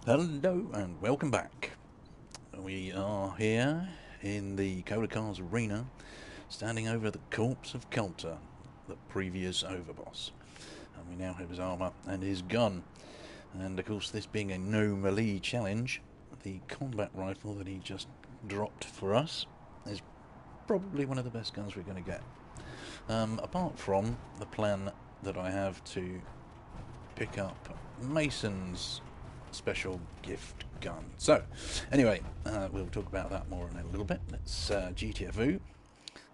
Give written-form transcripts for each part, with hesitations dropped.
Hello and welcome back. We are here in the Cola Cars arena, standing over the corpse of Coulter, the previous overboss. And we now have his armour and his gun. And of course, this being a no melee challenge, the combat rifle that he just dropped for us is probably one of the best guns we're going to get. Apart from the plan that I have to pick up Mason's special gift gun. So, anyway, we'll talk about that more in a little bit. Let's GTFO.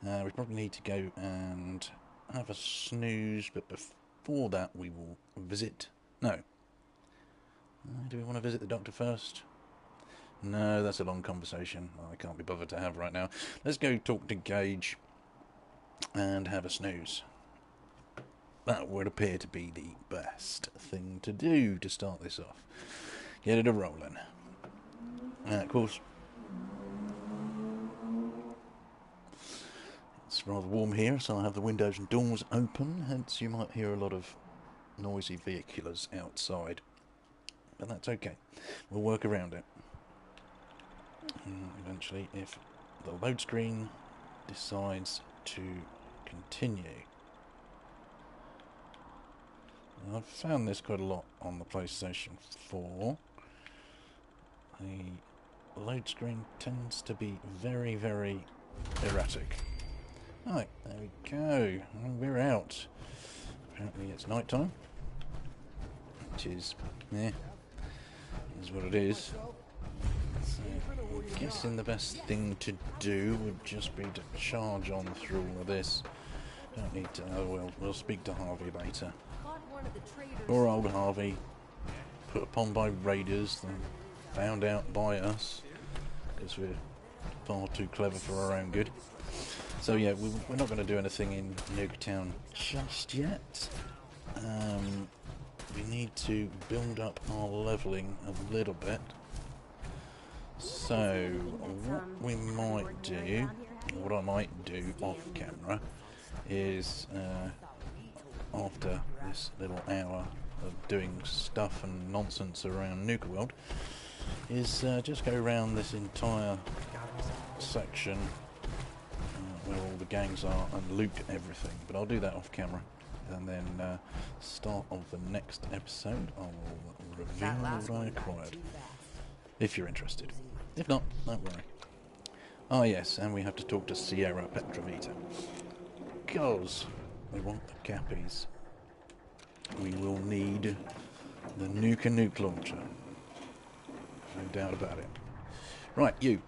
We probably need to go and have a snooze, but before that we will visit... No. Do we want to visit the doctor first? No, that's a long conversation I can't be bothered to have right now. Let's go talk to Gage and have a snooze. That would appear to be the best thing to do to start this off. Get it a-rolling. And of course, it's rather warm here, so I have the windows and doors open, hence you might hear a lot of noisy vehiculars outside. But that's okay. We'll work around it. And eventually, if the load screen decides to continue. I've found this quite a lot on the PlayStation 4. The load screen tends to be very, very erratic. Right, there we go. And we're out. Apparently it's night time. Which is, is what it is. So, I'm guessing the best thing to do would just be to charge on through all of this. Don't need to, we'll speak to Harvey later. Poor old Harvey, put upon by raiders, then found out by us, because we're far too clever for our own good. So yeah, we're not going to do anything in Nuka Town just yet. We need to build up our levelling a little bit. So what we might do, what I might do off camera, is after this little hour of doing stuff and nonsense around Nuka World, is just go around this entire section where all the gangs are and loot everything. But I'll do that off camera, and then start of the next episode I will reveal what I acquired, if you're interested. If not, don't worry. Ah yes, and we have to talk to Sierra Petrovita, because we want the cappies. We will need the Nuka Nuke launcher. No doubt about it. Right, you.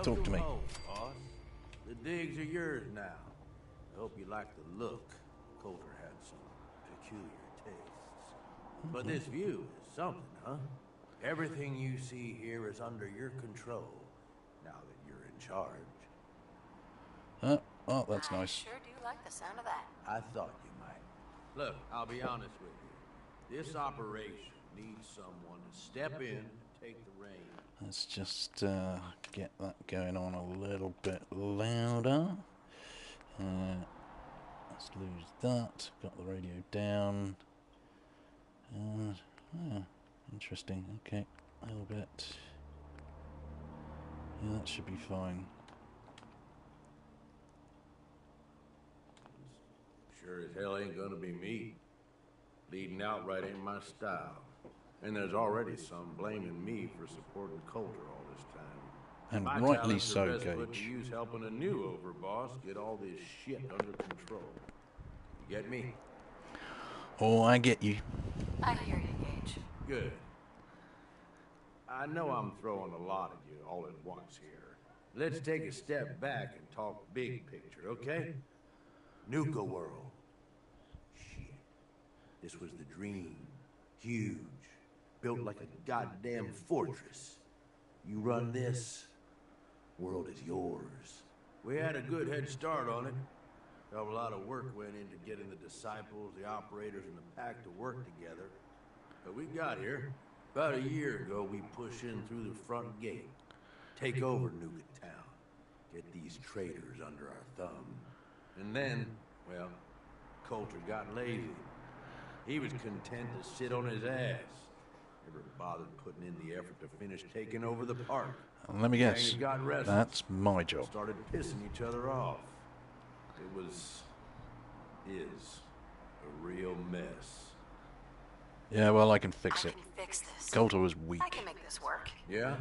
Talk to me. Home, boss. The digs are yours now. I hope you like the look. Coulter had some peculiar tastes. But this view is something, huh? Everything you see here is under your control, now that you're in charge. Oh, that's nice. I sure do like the sound of that. I thought you might. Look, I'll be honest with you. This operation needs someone to step in and take the reins. Let's just get that going on a little bit louder. Let's lose that. Got the radio down. Interesting. Okay, a little bit. Yeah, that should be fine. Sure as hell ain't gonna be me. Leading outright ain't my style. And there's already some blaming me for supporting Coulter all this time. And My rightly talents so, are best put to Gage. use helping a new overboss get all this shit under control. You get me? Oh, I get you. I hear you, Gage. Good. I know I'm throwing a lot at you all at once here. Let's take a step back and talk big picture, okay? Nuka World. Shit. This was the dream. Huge. Built like a goddamn fortress. You run this, world is yours. We had a good head start on it. A lot of work went into getting the disciples, the operators, and the pack to work together. But we got here. About a year ago, we push in through the front gate. Take over Nuka Town. Get these traitors under our thumb. And then, well, Coulter got lazy. He was content to sit on his ass. Never bothered putting in the effort to finish taking over the park. Let me guess. Gangs got restless. That's my job. Started pissing each other off. It was... is a real mess. Yeah, well, I can fix I it. can fix this. Coulter was weak. I can make this work. Yeah?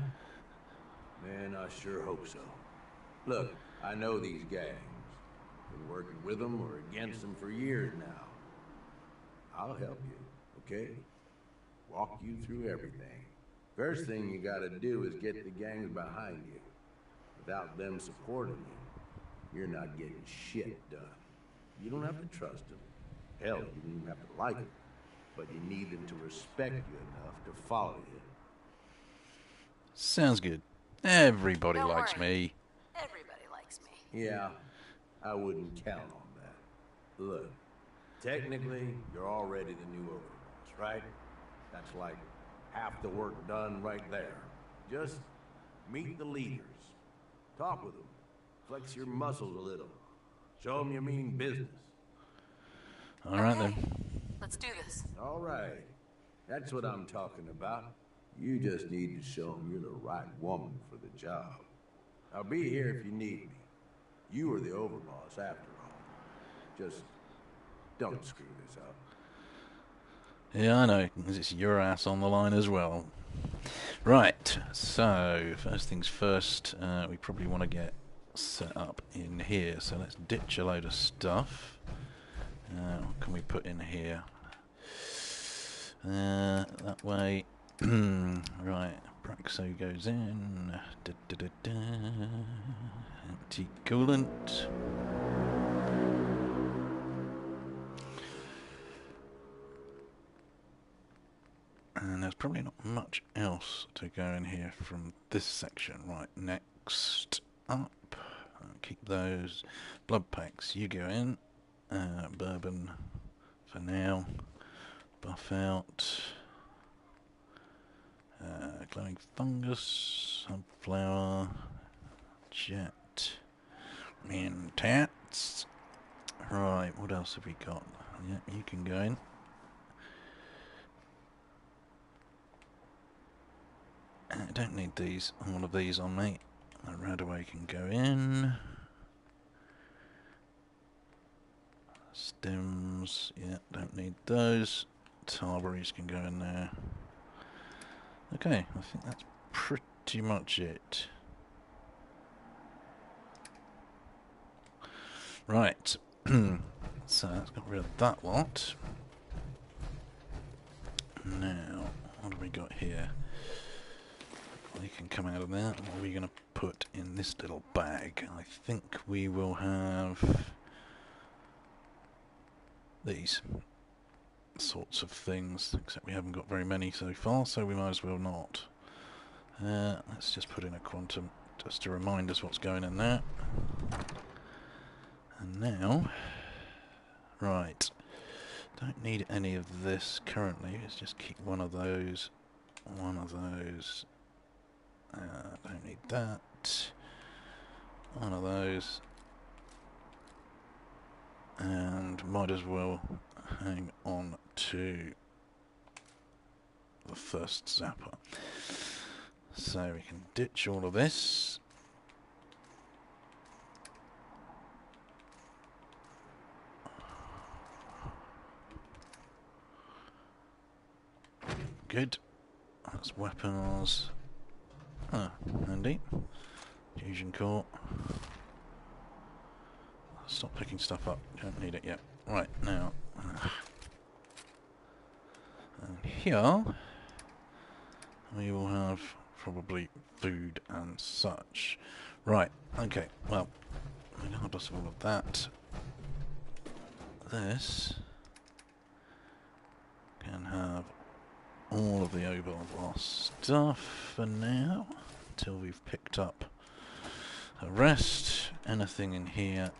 Man, I sure hope so. Look, I know these gangs. Been working with them or against them for years now. I'll help you, okay? Walk you through everything. First thing you gotta do is get the gangs behind you. Without them supporting you, you're not getting shit done. You don't have to trust them. Hell, you don't even have to like them. But you need them to respect you enough to follow you. Sounds good. Everybody Don't likes worry. me. Everybody likes me. Yeah, I wouldn't count on that. Look, technically, you're already the new overboss, right? That's like half the work done right there. Just meet the leaders. Talk with them. Flex your muscles a little. Show them you mean business. All right Okay. then. Let's do this. All right. That's what I'm talking about. You just need to show them you're the right woman for the job. I'll be here if you need me. You are the overboss after all. Just don't screw this up. Yeah, I know, 'cause it's your ass on the line as well. Right, so first things first, we probably want to get set up in here. So let's ditch a load of stuff. What can we put in here? That way. Right, Braxo goes in. Empty coolant. And there's probably not much else to go in here from this section. Right, next up. Keep those. Blood packs, you go in. Bourbon for now. Buff out. Glowing fungus. Sunflower. Jet. Mentats. Right, what else have we got? Yeah, you can go in. I don't need these, all of these on me. The Radaway can go in. Stems, yeah, don't need those. Tarberries can go in there. Okay, I think that's pretty much it. Right, so that's got rid of that lot. Now, what have we got here? They can come out of there. What are we going to put in this little bag? I think we will have these sorts of things, except we haven't got very many so far, so we might as well not. Let's just put in a quantum, just to remind us what's going in there. And now, right, don't need any of this currently, let's just keep one of those, don't need that, one of those, and might as well hang on to the first zapper. So we can ditch all of this. Good. That's weapons. Ah, handy. Fusion core. Stop picking stuff up. Don't need it yet. Right, now. And here we will have probably food and such. Right, okay, well, regardless of all of that, this can have all of the overboss stuff for now, until we've picked up the rest. Anything in here,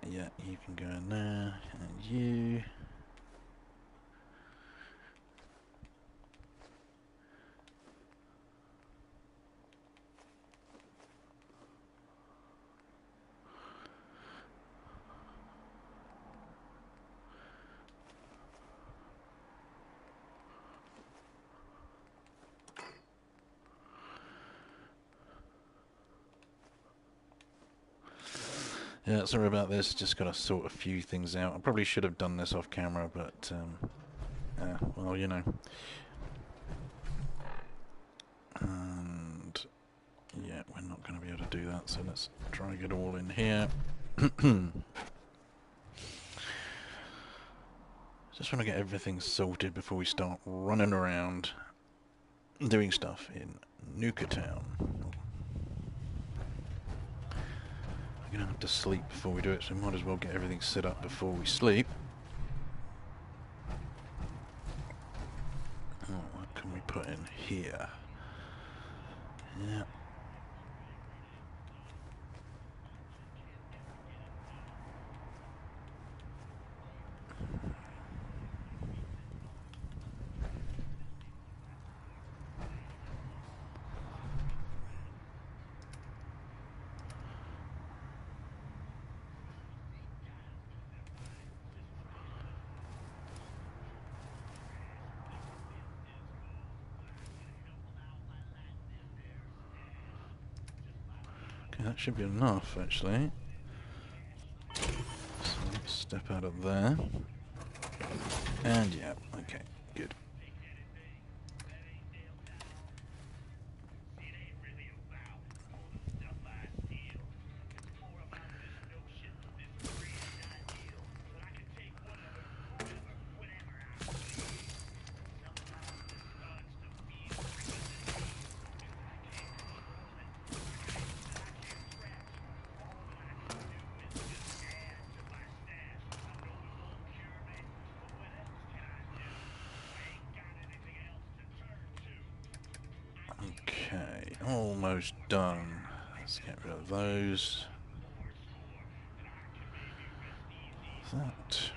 yeah, you can go in there, and you. Yeah, sorry about this. Just got to sort a few things out. I probably should have done this off camera, but well, you know. And yeah, we're not going to be able to do that. So let's drag it all in here. Just want to get everything sorted before we start running around doing stuff in Nuka Town. We're going to have to sleep before we do it, so we might as well get everything set up before we sleep. Oh, what can we put in here? Yeah. Okay, that should be enough, actually. So let's step out of there. And yeah, okay, good. Okay, almost done. Let's get rid of those. That.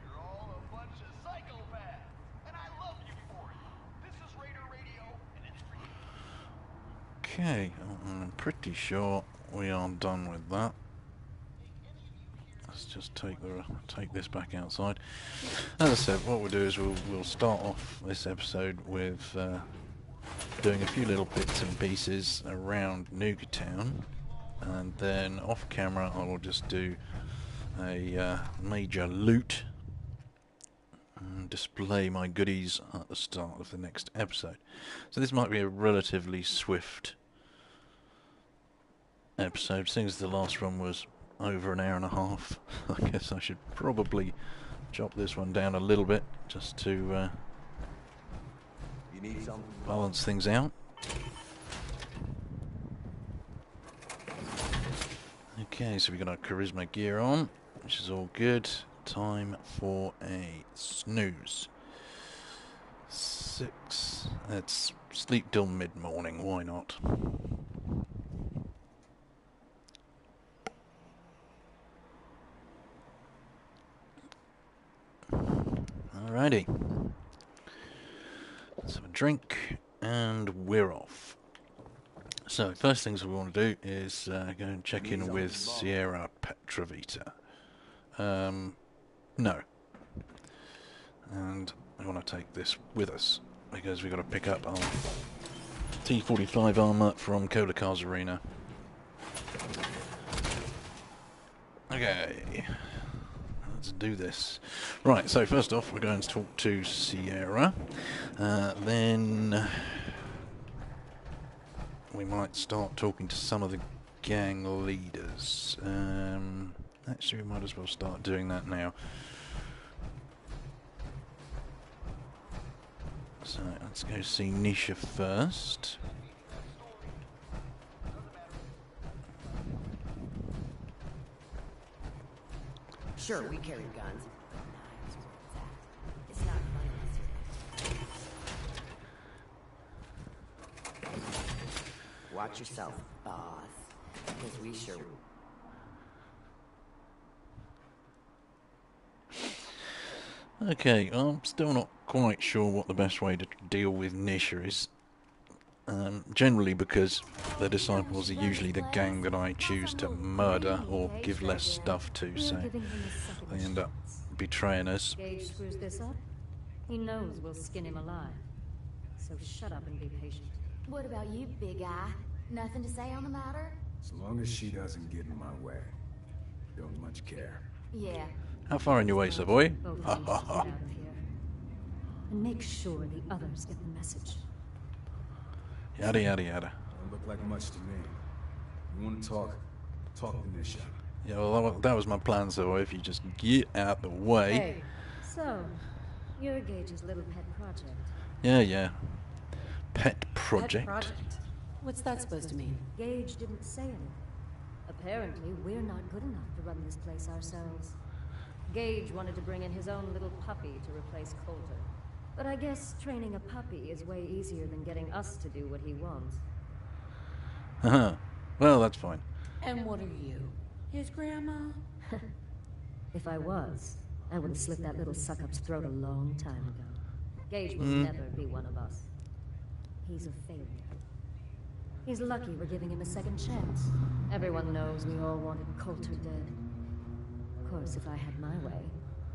You're all a bunch of psychopaths, and I love you for it. This is Raider Radio, and it's for you. Okay, I'm pretty sure we are done with that. Let's just take this back outside. As I said, what we'll do is we'll start off this episode with doing a few little bits and pieces around Nuka Town, and then off camera I will just do a major loot and display my goodies at the start of the next episode. So this might be a relatively swift episode, seeing as the last one was over an hour and a half. I guess I should probably chop this one down a little bit just to You need something? balance things out. Okay, so we've got our charisma gear on, which is all good. Time for a snooze. 6. Let's sleep till mid-morning, why not? Alrighty. Let's have a drink, and we're off. So, first things we want to do is go and check in with Sierra Petrovita. No. And we want to take this with us, because we've got to pick up our T-45 armor from Cola Cars Arena. Okay. Let's do this. Right, so first off we're going to talk to Sierra. Then we might start talking to some of the gang leaders. Actually, we might as well start doing that now. So let's go see Nisha first. Sure, we carry guns, but knives where it's at. It's not fun unless you're Watch yourself, boss. Because we sure... Okay, I'm still not quite sure what the best way to deal with Nisha is. Generally because the Disciples are usually the gang that I choose to murder or give less stuff to, so they end up betraying us. Gage screws this up, he knows we'll skin him alive. So shut up and be patient. What about you, big eye? Nothing to say on the matter? As long as she doesn't get in my way. Don't much care. Yeah. How far on your way, Savoy? Both of you should get out of here. And make sure the others get the message. Yada yada yada. Don't look like much to me. You want to talk? Talk to Nisha. Yeah, well, that was my plan, Savoy. If you just get out the way. Hey, so, you're Gage's little pet project. Yeah. Pet project. Pet project? What's that supposed to mean? Gage didn't say anything. Apparently, we're not good enough to run this place ourselves. Gage wanted to bring in his own little puppy to replace Coulter. But I guess training a puppy is way easier than getting us to do what he wants. Well, that's fine. And what are you? His grandma? If I was, I would have slit that little suck-up's throat a long time ago. Gage will never be one of us. He's a failure. He's lucky we're giving him a second chance. Everyone knows we all wanted Coulter dead. Of course, if I had my way,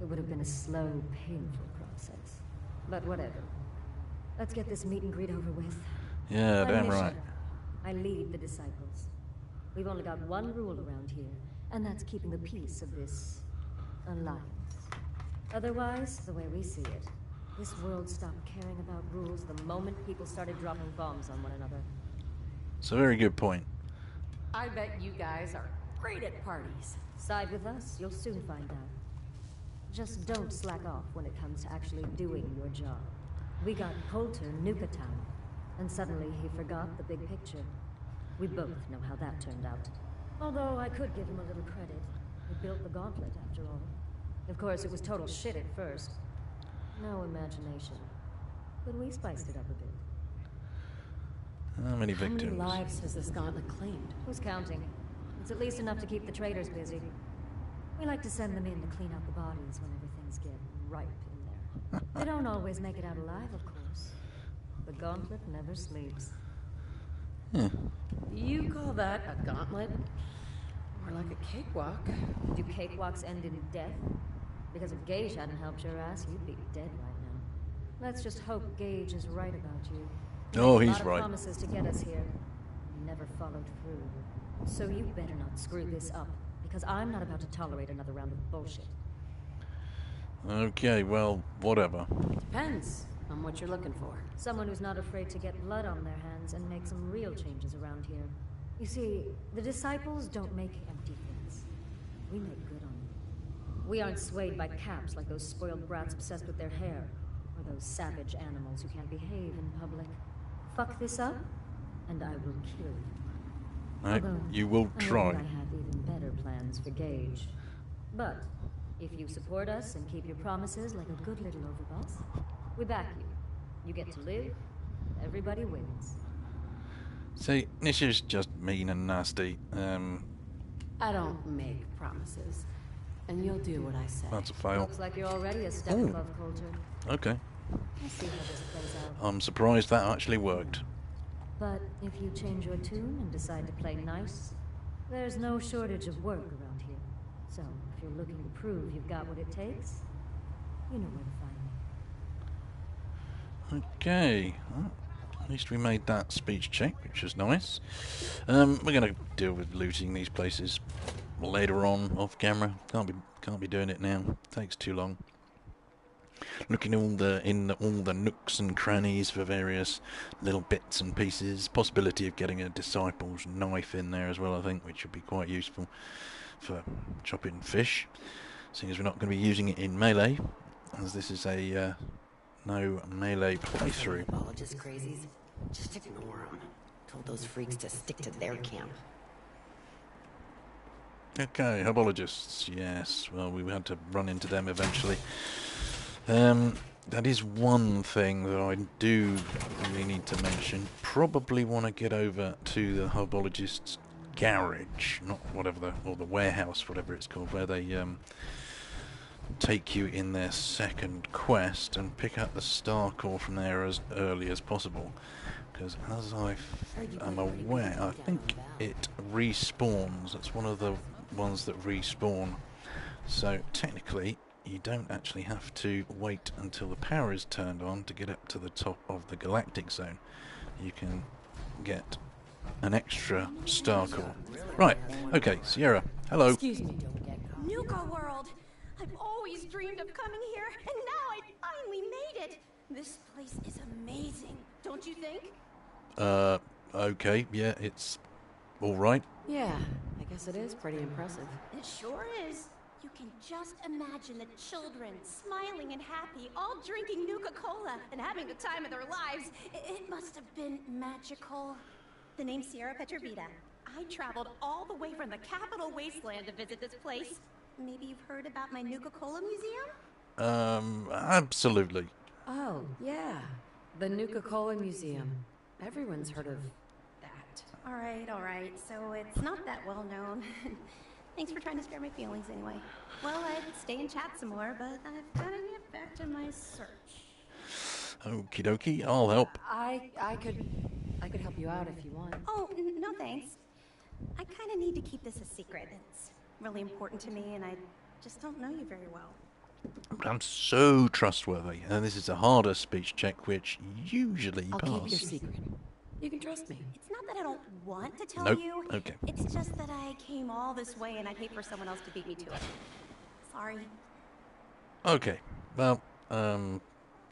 it would have been a slow, painful process. But whatever. Let's get this meet and greet over with. Yeah, damn Nisha. right. I lead the disciples. We've only got one rule around here, and that's keeping the peace of this alliance. Otherwise, the way we see it, this world stopped caring about rules the moment people started dropping bombs on one another. It's a very good point. I bet you guys are great at parties. Side with us, you'll soon find out. Just don't slack off when it comes to actually doing your job. We got Coulter Nuka Town, and suddenly he forgot the big picture. We both know how that turned out. Although I could give him a little credit. He built the gauntlet, after all. Of course, it was total shit at first. No imagination. But we spiced it up a bit. How many How many victims? lives has this gauntlet claimed? Who's counting? It's at least enough to keep the traders busy. We like to send them in to clean out the bodies whenever things get ripe in there. They don't always make it out alive, of course. The gauntlet never sleeps. You call that a gauntlet? More like a cakewalk. Do cakewalks end in death? Because if Gage hadn't helped your ass, you'd be dead right now. Let's just hope Gage is right about you. Oh, He he's made a lot right. of promises to get us here. Never followed through. So you better not screw this up, because I'm not about to tolerate another round of bullshit. Okay, well, whatever. Depends on what you're looking for. Someone who's not afraid to get blood on their hands and make some real changes around here. You see, the disciples don't make empty things. We make good on them. We aren't swayed by caps like those spoiled brats obsessed with their hair, or those savage animals who can't behave in public. Fuck this up, and I will kill you. Right, Although, you will I try. admit I have even better plans for Gage. But if you support us and keep your promises like a good little overboss, we back you. You get to live, everybody wins. See, Nisha's just mean and nasty. I don't make promises. And you'll do what I say. That's a fail. Looks like you're already a step Ooh. above Coulter. Okay. We'll see how this plays out. I'm surprised that actually worked. But if you change your tune and decide to play nice, there's no shortage of work around here. So, if you're looking to prove you've got what it takes, you know where to find me. Okay. Well, at least we made that speech check, which is nice. We're going to deal with looting these places later on off camera. Can't be doing it now. Takes too long. Looking all the nooks and crannies for various little bits and pieces. Possibility of getting a disciple's knife in there as well, I think, which would be quite useful for chopping fish, seeing as we're not going to be using it in melee, as this is a no melee playthrough. Apologist crazies. Just ignore them. Told those freaks to stick to their camp. Okay, herbologists, yes. Well, we had to run into them eventually. That is one thing that I do really need to mention. Probably want to get over to the herbologist's garage, not whatever or the warehouse, whatever it's called, where they take you in their second quest and pick up the star core from there as early as possible. Because as I'm aware, I think it respawns. It's one of the ones that respawn. So technically, you don't actually have to wait until the power is turned on to get up to the top of the galactic zone. You can get an extra star core. Right, okay, Sierra, hello. Excuse me, don't get caught. Nuka World! I've always dreamed of coming here, and now I finally made it! This place is amazing, don't you think? Okay, yeah, it's alright. Yeah, I guess it is pretty impressive. It sure is. You can just imagine the children smiling and happy, all drinking Nuka-Cola and having the time of their lives. It must have been magical. The name's Sierra Petrovita. I traveled all the way from the capital wasteland to visit this place. Maybe you've heard about my Nuka-Cola museum? Absolutely. Oh, yeah. The Nuka-Cola Museum. Everyone's heard of that. All right. So it's not that well known. Thanks for trying to spare my feelings anyway. Well, I'd stay and chat some more, but I've got to get back to my search. Okie dokie, I'll help. I could help you out if you want. Oh, no thanks. I kind of need to keep this a secret. It's really important to me, and I just don't know you very well. I'm so trustworthy, and this is a harder speech check, which usually I'll pass. keep your secret. You can trust me. It's not that I don't want to tell Nope. you. Okay. It's just that I came all this way, and I'd hate for someone else to beat me to it. Sorry. Okay, well,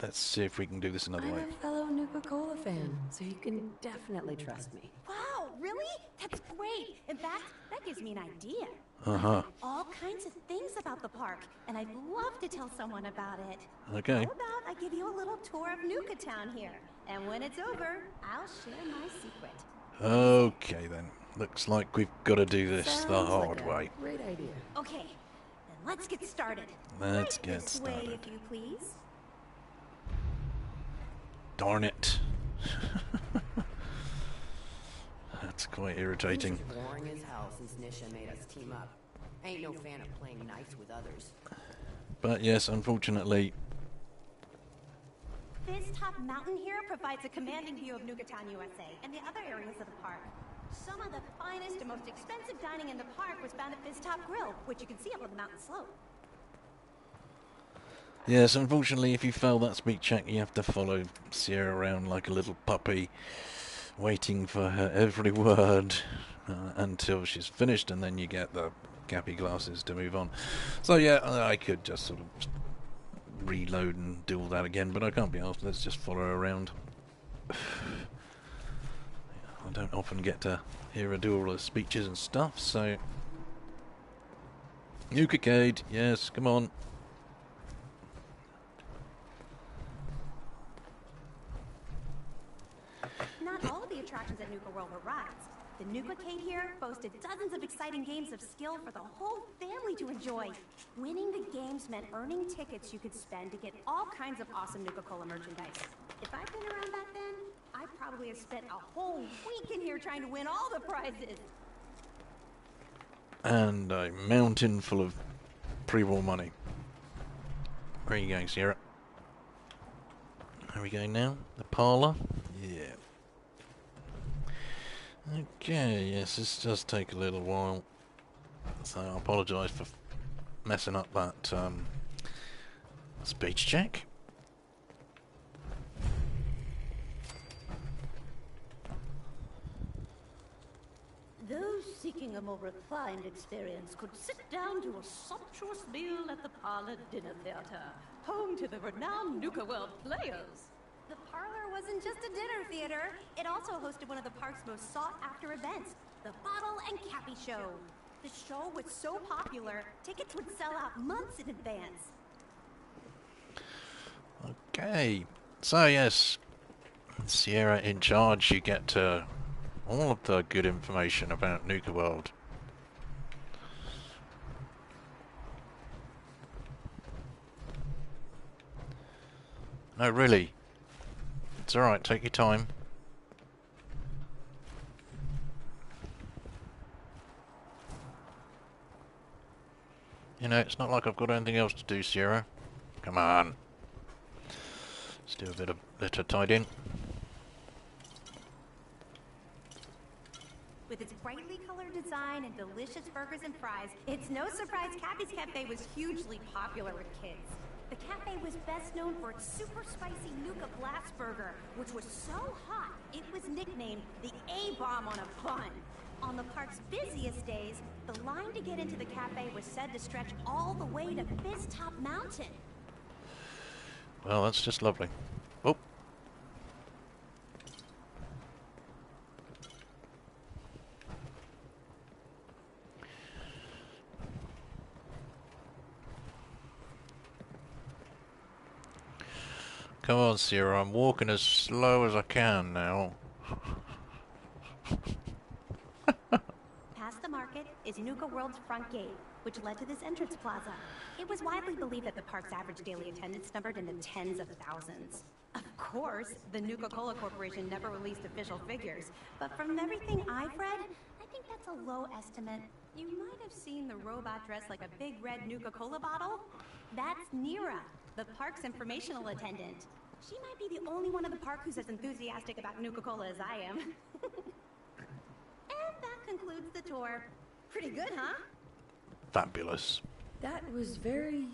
let's see if we can do this another I'm way. a fellow Nuka-Cola fan, so you can definitely trust me. Wow, really? That's great. In fact, that gives me an idea. Uh-huh. All kinds of things about the park, and I'd love to tell someone about it. Okay. How about I give you a little tour of Nuka Town here, and when it's over, I'll share my secret. Okay, then. Looks like we've got to do this the Sounds hard like a way. Great idea. Okay, then let's get started. Let's Right get this way, started. if you please. Darn it. That's quite irritating. It's boring as hell since Nisha made us team up. Ain't no fan of playing nice with others. But yes, unfortunately, This top mountain here provides a commanding view of Nuka Town, USA, and the other areas of the park. Some of the finest and most expensive dining in the park was found at this top grill, which you can see up on the mountain slope. yes, unfortunately, if you fail that speech check, you have to follow Sierra around like a little puppy, waiting for her every word until she's finished, and then you get the gappy glasses to move on. So yeah, I could just sort of reload and do all that again, but I can't be asked. Let's just follow her around. I don't often get to hear her do all her speeches and stuff, so... Nuka-Cade, yes, come on. Not all of the attractions at Nuka World were rides. The Nuka-Cade here boasted dozens of exciting games of skill for the whole family to enjoy. Winning the games meant earning tickets you could spend to get all kinds of awesome Nuka-Cola merchandise. If I'd been around back then, I probably have spent a whole week in here trying to win all the prizes. And a mountain full of pre-war money. Where are you going, Sierra? Are we going now? The parlour? Yeah. Okay, yes, this does take a little while. So I apologise for messing up that speech check. Those seeking a more refined experience could sit down to a sumptuous meal at the Parlor Dinner Theater, home to the renowned Nuka World players. The parlor wasn't just a dinner theater. It also hosted one of the park's most sought-after events, the Bottle and Cappy Show. The show was so popular, tickets would sell out months in advance. Okay, so yes, Sierra in charge. You get all of the good information about Nuka World. No, really. It's alright, take your time. You know, it's not like I've got anything else to do, Sierra. Come on. Let's do a bit of tidying. With its brightly colored design and delicious burgers and fries, it's no surprise Cappy's Cafe was hugely popular with kids. The cafe was best known for its super spicy Nuka blast burger, which was so hot, it was nicknamed the A-bomb on a bun. On the park's busiest days, the line to get into the cafe was said to stretch all the way to Fist Top Mountain. Well, that's just lovely. Oh. Come on, Sierra, I'm walking as slow as I can now. Past the market is Nuka World's front gate, which led to this entrance plaza. It was widely believed that the park's average daily attendance numbered in the tens of thousands. Of course, the Nuka-Cola Corporation never released official figures, but from everything I've read, I think that's a low estimate. You might have seen the robot dressed like a big red Nuka-Cola bottle. That's Nira, the park's informational attendant. She might be the only one in the park who's as enthusiastic about Nuka-Cola as I am. And that concludes the tour. Pretty good, huh? Fabulous. That was very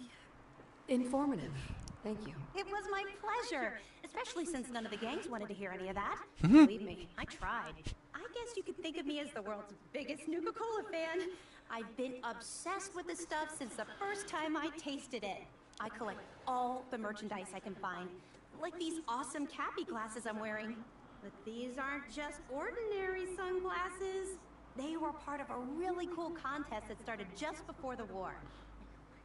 informative. Thank you. It was my pleasure, especially since none of the gangs wanted to hear any of that. Believe me, I tried. I guess you could think of me as the world's biggest Nuka-Cola fan. I've been obsessed with this stuff since the first time I tasted it. I collect all the merchandise I can find, like these awesome Cappy glasses I'm wearing. But these aren't just ordinary sunglasses. They were part of a really cool contest that started just before the war. Oh my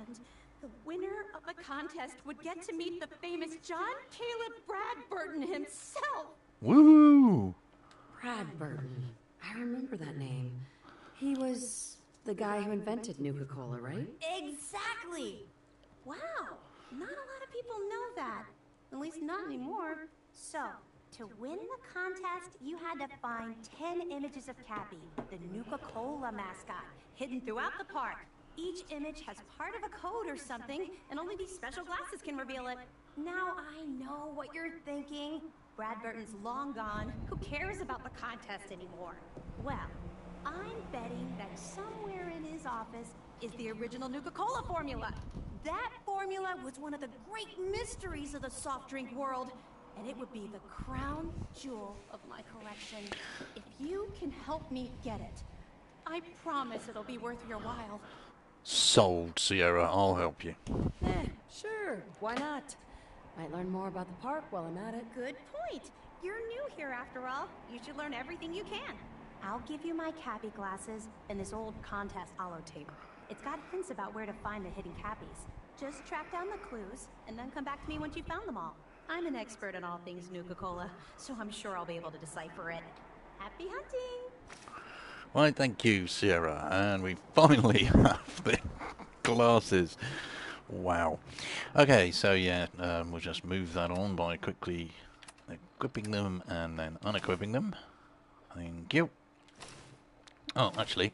gosh. And the winner of the contest would get to meet the famous John Caleb Bradburton himself. Woo! Bradburton. I remember that name. He was the guy who invented Nuka-Cola, right? Exactly! Wow, not a lot of people know that. At least not anymore. So, to win the contest, you had to find 10 images of Cappy, the Nuka-Cola mascot, hidden throughout the park. Each image has part of a code or something, and only these special glasses can reveal it. Now I know what you're thinking. Bradburton's long gone. Who cares about the contest anymore? Well, I'm betting that somewhere in his office is the original Nuka-Cola formula. That formula was one of the great mysteries of the soft drink world, and it would be the crown jewel of my collection. If you can help me get it, I promise it'll be worth your while. Sold, Sierra. I'll help you. Sure. Why not? Might learn more about the park while I'm at it. Good point. You're new here after all. You should learn everything you can. I'll give you my Cappy glasses and this old contest holotape. It's got hints about where to find the hidden Cappies. Just track down the clues, and then come back to me once you've found them all. I'm an expert in all things Nuka-Cola, so I'm sure I'll be able to decipher it. Happy hunting! Right, thank you, Sierra. And we finally have the glasses. Wow. Okay, so yeah, we'll just move that on by quickly equipping them and then unequipping them. Thank you. Oh, actually,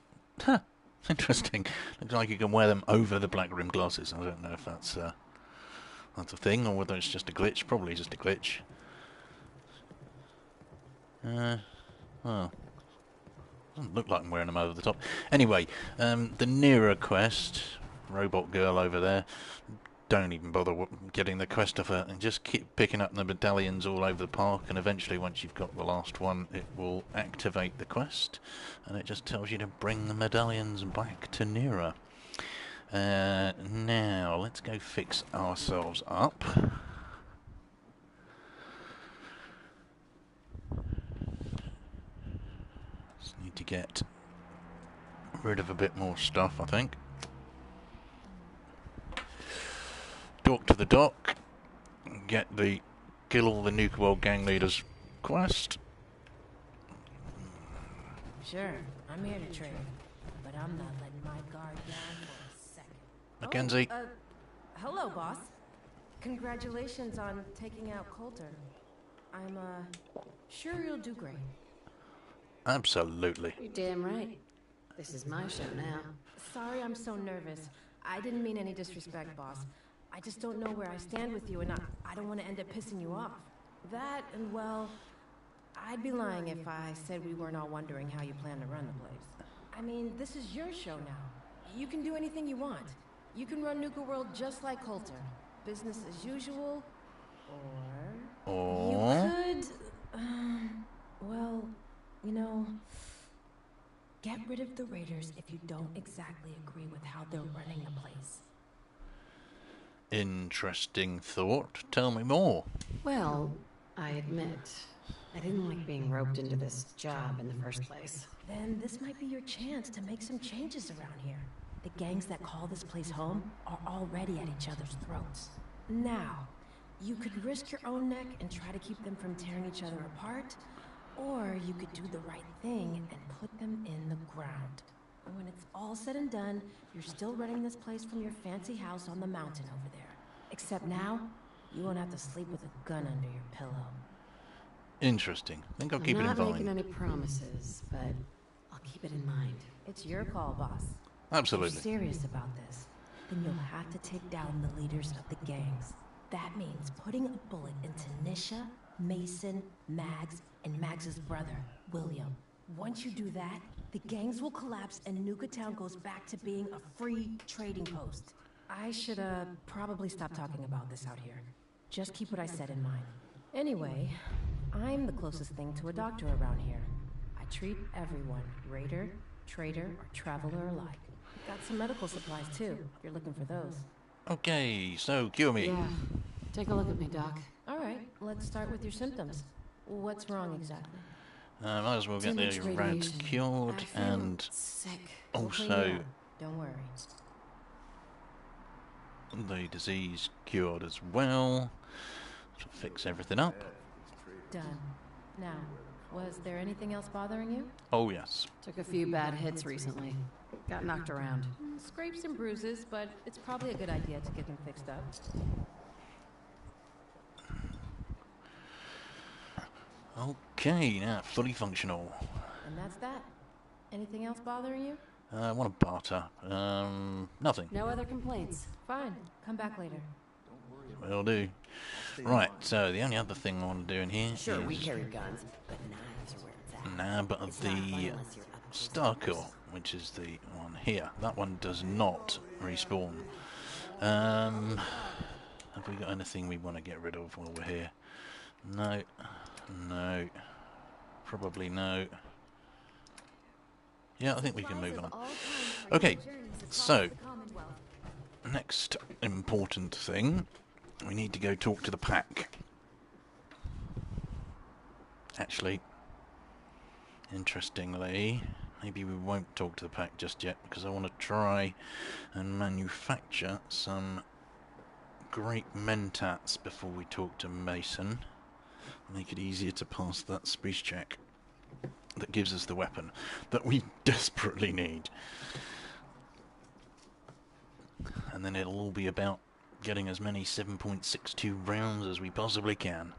interesting. Looks like you can wear them over the black rim glasses. I don't know if that's a thing or whether it's just a glitch. Probably just a glitch. Well, doesn't look like I'm wearing them over the top. Anyway, the nearer quest, robot girl over there. Don't even bother getting the quest of her, and just keep picking up the medallions all over the park, and eventually once you've got the last one it will activate the quest and it just tells you to bring the medallions back to Nira. Now let's go fix ourselves up. Just need to get rid of a bit more stuff, I think. Talk to the doc, get the kill all the Nuka World gang leaders quest. Sure, I'm here to trade, but I'm not letting my guard down for a second. Mackenzie. Hello, boss. Congratulations on taking out Coulter. I'm, sure you'll do great. Absolutely. You're damn right. This is my show now. Sorry I'm so nervous. I didn't mean any disrespect, boss. I just don't know where I stand with you, and I don't want to end up pissing you off. That, and well, I'd be lying if I said we weren't all wondering how you plan to run the place. I mean, this is your show now. You can do anything you want. You can run Nuka World just like Coulter. Business as usual, or... You could... well, you know... Get rid of the Raiders if you don't exactly agree with how they're running the place. Interesting thought. Tell me more. Well, I admit, I didn't like being roped into this job in the first place. Then this might be your chance to make some changes around here. The gangs that call this place home are already at each other's throats. Now, you could risk your own neck and try to keep them from tearing each other apart, or you could do the right thing and put them in the ground. And when it's all said and done, you're still running this place from your fancy house on the mountain over there. Except now, you won't have to sleep with a gun under your pillow. Interesting. I think I'll keep it in mind. I'm not making any promises, but I'll keep it in mind. It's your call, boss. Absolutely. If you're serious about this, then you'll have to take down the leaders of the gangs. That means putting a bullet into Nisha, Mason, Mags, and Mags's brother, William. Once you do that, the gangs will collapse and Nuka Town goes back to being a free trading post. I should, probably stop talking about this out here. Just keep what I said in mind. Anyway, I'm the closest thing to a doctor around here. I treat everyone, raider, trader, or traveler alike. Got some medical supplies too, if you're looking for those. Okay, so cure me. Yeah. Take a look at me, Doc. Alright, let's start with your symptoms. What's wrong exactly? Might as well get the rats cured and sick. also Don't worry. the disease cured as well. To fix everything up. Done. Now, was there anything else bothering you? Oh yes. Took a few bad hits recently. Got knocked around. Scrapes and bruises, but it's probably a good idea to get them fixed up. Okay, now fully functional. And that's that. Anything else bothering you? I want to barter. Nothing. No other complaints. Fine. Come back later. Will do. Right, so the only other thing I want to do in here Sure, is... we carry guns, but knives are where it's at. Nah, but It's not fun the unless you're up close Star and Core, which is the one here, that one does not respawn. Have we got anything we want to get rid of while we're here? No. No. Probably no. Yeah, I think we can move on. Okay, so next important thing, we need to go talk to the pack. Actually, interestingly, maybe we won't talk to the pack just yet because I want to try and manufacture some great mentats before we talk to Mason. Make it easier to pass that speech check that gives us the weapon that we desperately need. And then it'll all be about getting as many 7.62 rounds as we possibly can.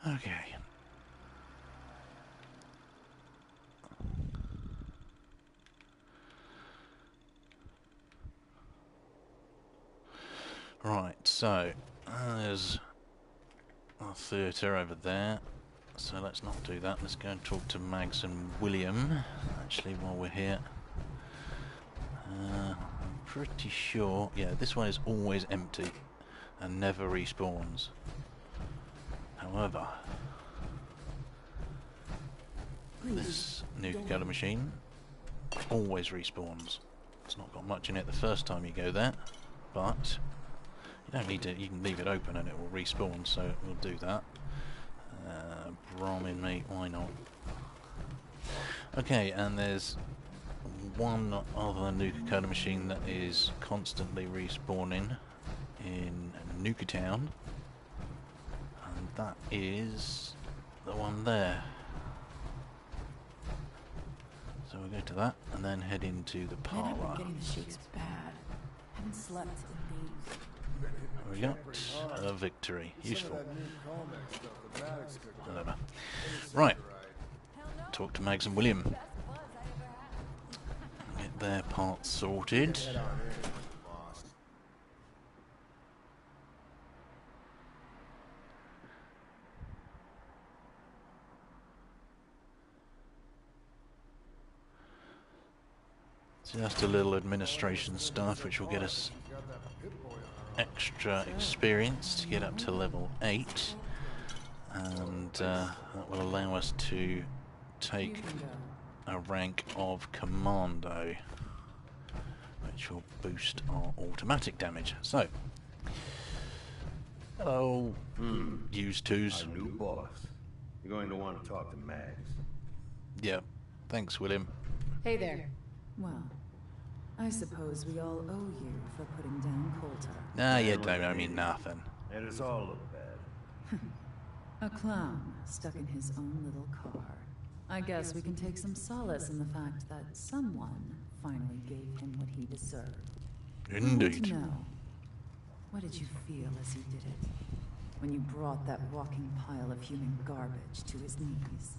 Okay. Right, so there's our theatre over there. So let's not do that. Let's go and talk to Mags and William. Actually, while we're here, I'm pretty sure. Yeah, this one is always empty and never respawns. However, this Nuka machine always respawns. It's not got much in it the first time you go there, but you don't need to. You can leave it open and it will respawn. So we'll do that. Brahmin meat, why not? Okay, and there's one other Nuka machine that is constantly respawning in Nuka Town, and that is the one there. So we'll go to that and then head into the parlour. Getting the shakes bad. Haven't slept in days. We got a victory. Useful. I don't know. Right. Talk to Mags and William. Get their parts sorted. Just a little administration stuff which will get us extra experience to get up to level 8, and that will allow us to take a rank of Commando, which will boost our automatic damage. So, hello, used twos. Our new boss. You're going to want to talk to Mags. Yeah, thanks, William. Hey there. Well, I suppose we all owe you for putting down Coulter. Nah, you don't owe me nothing. And it's all look bad. A clown stuck in his own little car. I guess we can take some solace in the fact that someone finally gave him what he deserved. Indeed. No. What did you feel as you did it? When you brought that walking pile of human garbage to his knees?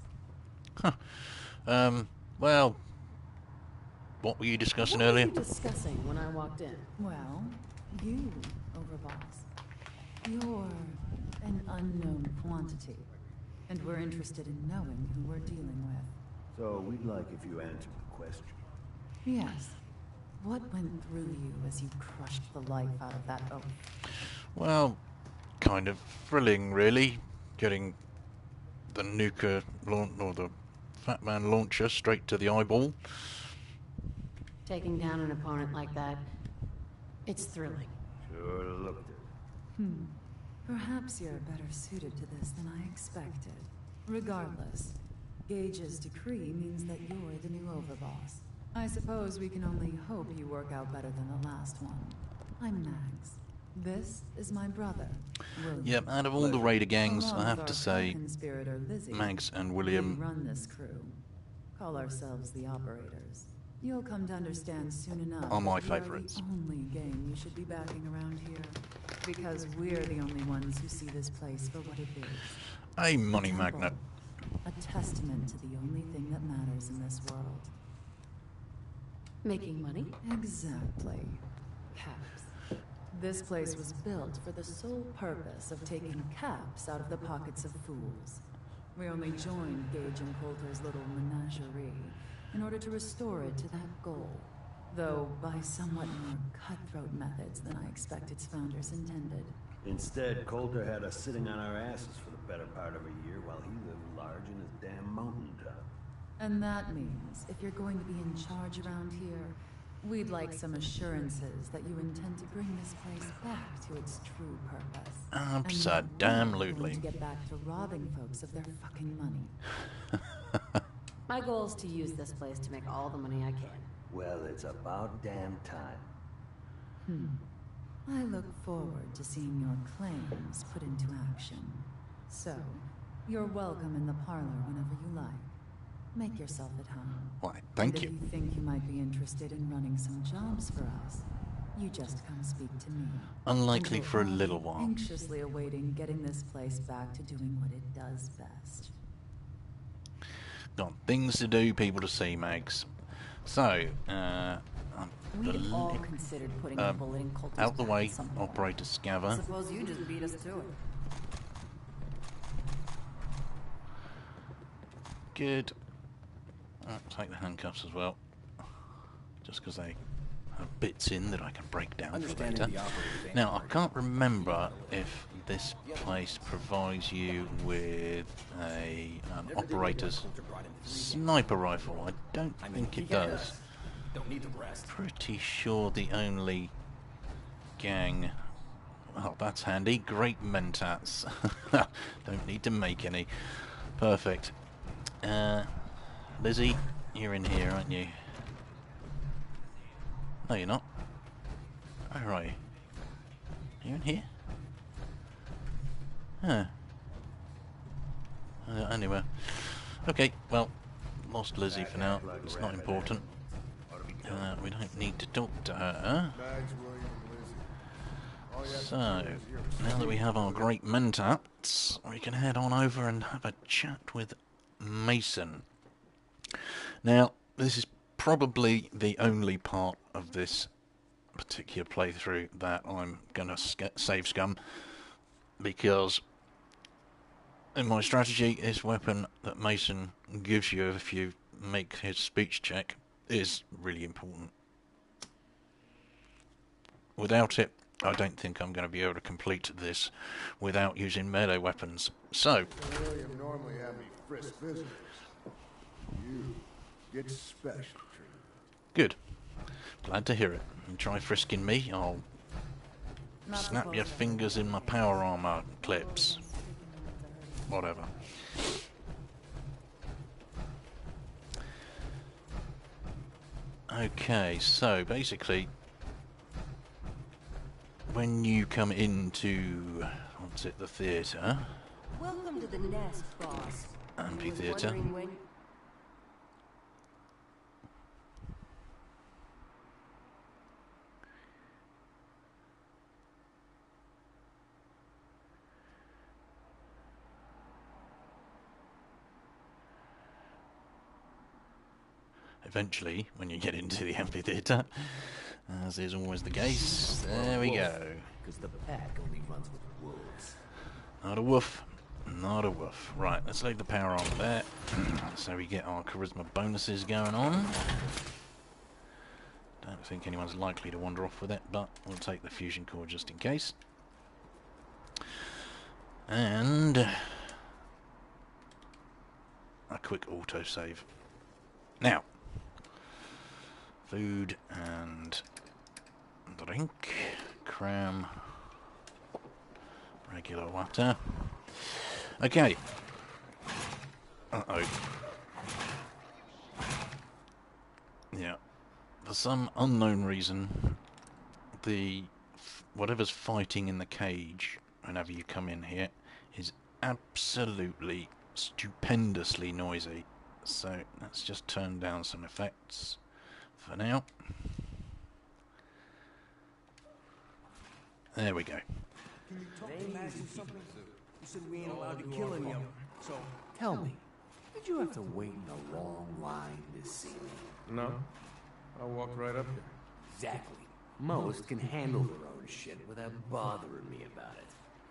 Huh. Well, what were you discussing earlier? What were you discussing when I walked in? Well, you, Overboss. You're an unknown quantity, and we're interested in knowing who we're dealing with. So we'd like if you answered the question. Yes. What went through you as you crushed the life out of that oaf? Well, kind of thrilling, really. Getting the Nuka or the Fat Man launcher straight to the eyeball. Taking down an opponent like that, it's thrilling. Sure looked it. Perhaps you're better suited to this than I expected. Regardless, Gage's decree means that you're the new Overboss. I suppose we can only hope you work out better than the last one. I'm Mags. This is my brother, William. Yep, out of all the Raider gangs, Along I have with to our say, co-conspirator Lizzie, Mags and we William. run this crew. Call ourselves the Operators. You'll come to understand soon enough Are my that we favourites. the only gang you should be backing around here. Because we're the only ones who see this place for what it is. A money A temple. magnet. A testament to the only thing that matters in this world. Making money? Exactly. Caps. This place was built for the sole purpose of taking caps out of the pockets of fools. We only joined Gage and Coulter's little menagerie in order to restore it to that goal, though by somewhat more cutthroat methods than I expect its founders intended. Instead, Coulter had us sitting on our asses for the better part of a year while he lived large in his damn mountaintop. And that means if you're going to be in charge around here, we'd like some assurances that you intend to bring this place back to its true purpose. Abso-damn-lutely. To get back to robbing folks of their fucking money. My goal is to use this place to make all the money I can. Well, it's about damn time. I look forward to seeing your claims put into action. So, you're welcome in the parlor whenever you like. Make yourself at home. Why, thank And you. if you think you might be interested in running some jobs for us, you just come speak to me. Unlikely And we're for a all little while. Anxiously awaiting getting this place back to doing what it does best. Got things to do, people to see, Mags. So, We'd all considered putting a bullet in Coulter's out the back way, at some point. Operator Scava. Suppose you just beat us to it. Good. I'll take the handcuffs as well. Just because they have bits in that I can break down for later. Now, I can't remember if this place provides you with an operator's sniper rifle. I don't think it does. Don't need the rest. Pretty sure the only gang... Oh, that's handy. Great mentats. Don't need to make any. Perfect. Lizzie, you're in here, aren't you? No, you're not. Where are you? You in here? Huh. Anyway. Okay, well, lost Lizzie for now. It's not important. We don't need to talk to her. So, now that we have our great mentats, we can head on over and have a chat with Mason. Now, this is probably the only part of this particular playthrough that I'm going to save scum, because in my strategy, this weapon that Mason gives you if you make his speech check is really important. without it, I don't think I'm going to be able to complete this without using melee weapons. So, William normally have me frisk visitors. You get special treatment. good. Glad to hear it. And try frisking me, I'll snap your fingers in my power armor clips. Whatever. Okay, so basically, when you come into, what's it, the theatre, Welcome to the nest, boss. amphitheatre, Was wondering when... eventually, when you get into the amphitheatre, as is always the case, there we go. Because the pack only runs with wolves. Not a woof. Not a woof. Right, let's leave the power on there. So we get our charisma bonuses going on. Don't think anyone's likely to wander off with it, but we'll take the fusion core just in case. And a quick autosave. Now, food and drink, cram, regular water. Okay. Uh-oh. Yeah. For some unknown reason, whatever's fighting in the cage whenever you come in here is absolutely stupendously noisy. So let's just turn down some effects for now. There we go. Can you talk to Max or something? You said we ain't allowed to kill any of them. So tell me, did you have to wait in a long line to see me? No. I walked right up here. Exactly. Most can handle their own shit without bothering me about it.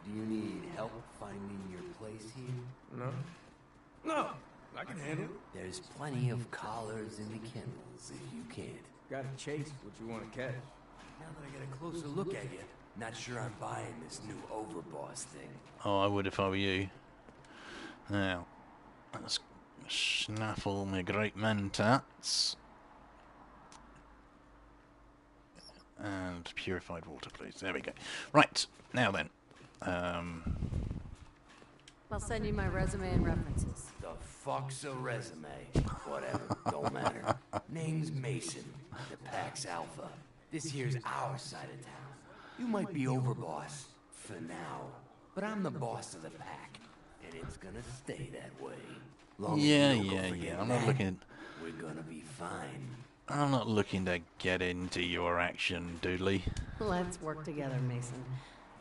Do you need help finding your place here? No. No! I can handle it. There's plenty of collars in the kennels if you can't. Gotta chase what you want to catch. Now that I get a closer look at you, not sure I'm buying this new overboss thing. Oh, I would if I were you. Now, let's snaffle my great mentats. And purified water, please. There we go. Right, now then. I'll send you my resume and references. The fuck's a resume? Whatever, don't matter. Name's Mason, the Pack's Alpha. This here's our side of town. You might be overboss, for now, but I'm the boss of the Pack, and it's gonna stay that way. Yeah. I'm not looking. We're gonna be fine. I'm not looking to get into your action, Doodly. Let's work together, Mason.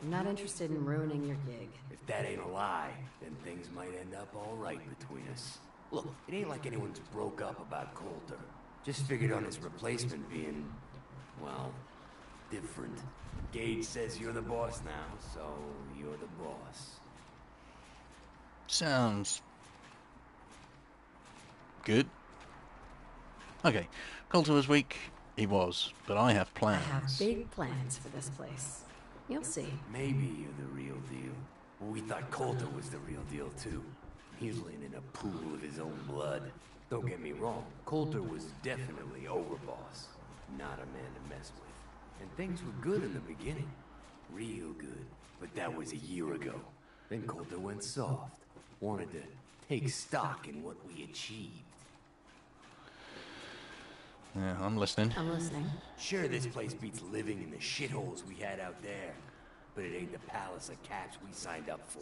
I'm not interested in ruining your gig. If that ain't a lie, then things might end up all right between us. Look, it ain't like anyone's broke up about Coulter. Just figured on his replacement being, well, different. Gage says you're the boss now, so you're the boss. Sounds good. Okay, Coulter was weak. He was, but I have plans. I have big plans for this place. You'll see. Maybe you're the real deal. Well, we thought Coulter was the real deal, too. He's laying in a pool of his own blood. Don't get me wrong, Coulter was definitely overboss. Not a man to mess with. And things were good in the beginning. Real good. But that was a year ago. Then Coulter went soft. Wanted to take stock in what we achieved. Yeah, I'm listening. I'm listening. Sure, this place beats living in the shitholes we had out there. But it ain't the palace of caps we signed up for.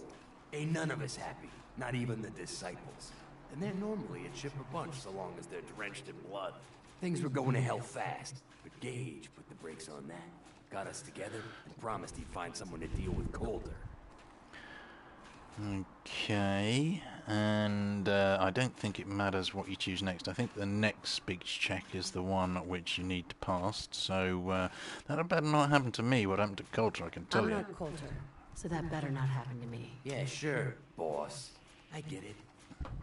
Ain't none of us happy. Not even the disciples. And they're normally a chipper bunch so long as they're drenched in blood. Things were going to hell fast. But Gage put the brakes on that. Got us together and promised he'd find someone to deal with Coulter. Okay, and I don't think it matters what you choose next. I think the next speech check is the one which you need to pass. So that better not happen to me. What happened to Coulter, I can tell you. I'm not Coulter, so that better not happen to me. Yeah, sure, boss. I get it.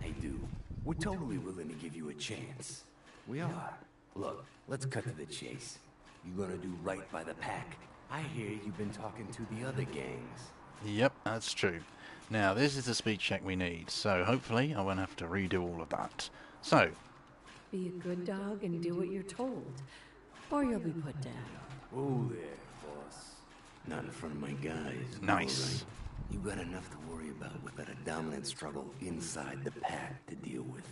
I do. We're totally willing to give you a chance. We are. Look, let's cut to the chase. You gonna do right by the Pack, I hear you've been talking to the other gangs. Yep, that's true. Now, this is the speech check we need, so hopefully I won't have to redo all of that. So, Be a good dog and do what you're told, or you'll be put down. Whoa there, boss. Not in front of my guys. Nice. Right? You got enough to worry about with that dominant struggle inside the pack to deal with.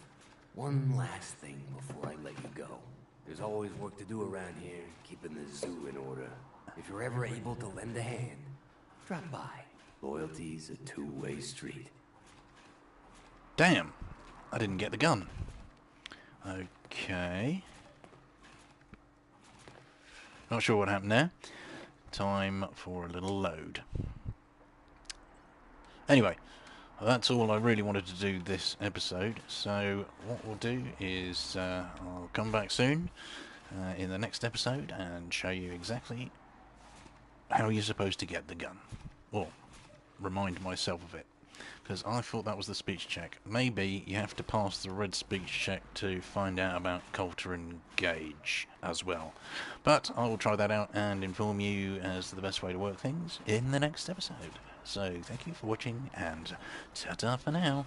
One last thing before I let you go. There's always work to do around here, keeping the zoo in order. If you're ever able to lend a hand, drop by. Loyalty's a two-way street. damn, I didn't get the gun. Okay. Not sure what happened there. Time for a little load. Anyway, that's all I really wanted to do this episode. So what we'll do is I'll come back soon in the next episode and show you exactly how you're supposed to get the gun. Or remind myself of it. Because I thought that was the speech check. Maybe you have to pass the red speech check to find out about Coulter and Gage as well. But I will try that out and inform you as to the best way to work things in the next episode. So thank you for watching and ta-ta for now.